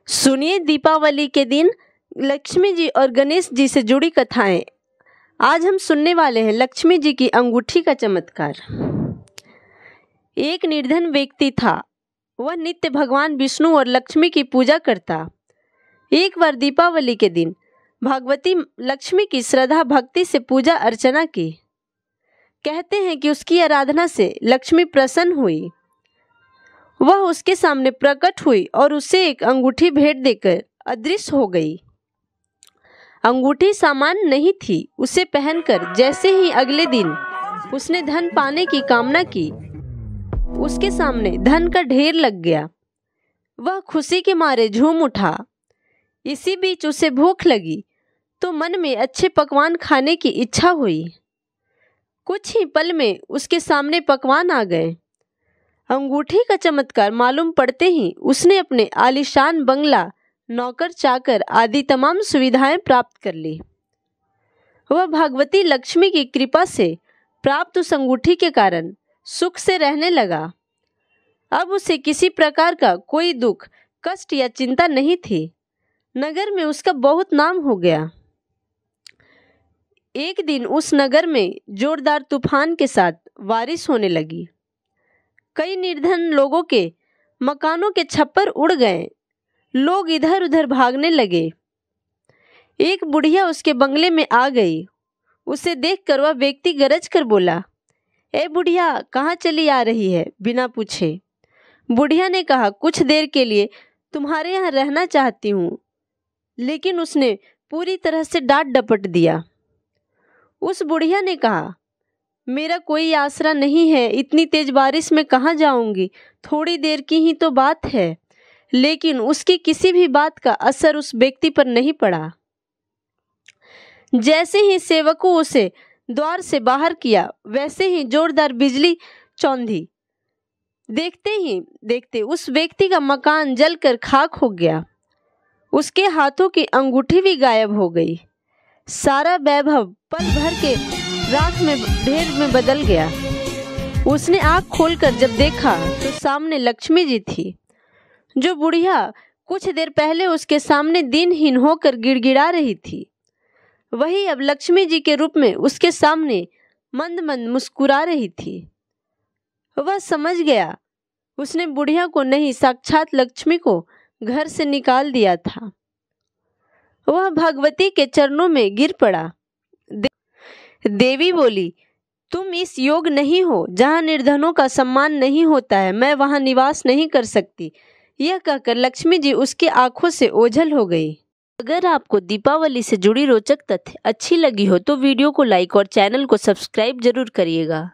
सुनिए दीपावली के दिन लक्ष्मी जी और गणेश जी से जुड़ी कथाएं। आज हम सुनने वाले हैं लक्ष्मी जी की अंगूठी का चमत्कार। एक निर्धन व्यक्ति था। वह नित्य भगवान विष्णु और लक्ष्मी की पूजा करता। एक बार दीपावली के दिन भगवती लक्ष्मी की श्रद्धा भक्ति से पूजा अर्चना की। कहते हैं कि उसकी आराधना से लक्ष्मी प्रसन्न हुई। वह उसके सामने प्रकट हुई और उसे एक अंगूठी भेंट देकर अदृश्य हो गई। अंगूठी सामान्य नहीं थी। उसे पहनकर जैसे ही अगले दिन उसने धन पाने की कामना की, उसके सामने धन का ढेर लग गया। वह खुशी के मारे झूम उठा। इसी बीच उसे भूख लगी तो मन में अच्छे पकवान खाने की इच्छा हुई। कुछ ही पल में उसके सामने पकवान आ गए। अंगूठी का चमत्कार मालूम पड़ते ही उसने अपने आलीशान बंगला, नौकर चाकर आदि तमाम सुविधाएं प्राप्त कर ली। वह भगवती लक्ष्मी की कृपा से प्राप्त उस अंगूठी के कारण सुख से रहने लगा। अब उसे किसी प्रकार का कोई दुख, कष्ट या चिंता नहीं थी। नगर में उसका बहुत नाम हो गया। एक दिन उस नगर में जोरदार तूफान के साथ बारिश होने लगी। कई निर्धन लोगों के मकानों के छप्पर उड़ गए। लोग इधर उधर भागने लगे। एक बुढ़िया उसके बंगले में आ गई। उसे देखकर वह व्यक्ति गरज कर बोला, ए बुढ़िया, कहाँ चली आ रही है बिना पूछे। बुढ़िया ने कहा, कुछ देर के लिए तुम्हारे यहाँ रहना चाहती हूँ। लेकिन उसने पूरी तरह से डांट डपट दिया। उस बुढ़िया ने कहा, मेरा कोई आसरा नहीं है, इतनी तेज बारिश में कहाँ जाऊंगी, थोड़ी देर की ही तो बात है। लेकिन उसकी किसी भी बात का असर उस व्यक्ति पर नहीं पड़ा। जैसे ही सेवकों उसे द्वार से बाहर किया, वैसे ही जोरदार बिजली चौंधी। देखते ही देखते उस व्यक्ति का मकान जलकर खाक हो गया। उसके हाथों की अंगूठी भी गायब हो गई। सारा वैभव पल भर के राख में ढेर में बदल गया। उसने आंख खोलकर जब देखा तो सामने लक्ष्मी जी थी। जो बुढ़िया कुछ देर पहले उसके सामने दिनहीन होकर गिड़गिड़ा रही थी, वही अब लक्ष्मी जी के रूप में उसके सामने मंद मंद मुस्कुरा रही थी। वह समझ गया उसने बुढ़िया को नहीं, साक्षात लक्ष्मी को घर से निकाल दिया था। वह भगवती के चरणों में गिर पड़ा। देवी बोली, तुम इस योग नहीं हो जहाँ निर्धनों का सम्मान नहीं होता है। मैं वहाँ निवास नहीं कर सकती। यह कहकर लक्ष्मी जी उसकी आंखों से ओझल हो गई। अगर आपको दीपावली से जुड़ी रोचक तथ्य अच्छी लगी हो तो वीडियो को लाइक और चैनल को सब्सक्राइब जरूर करिएगा।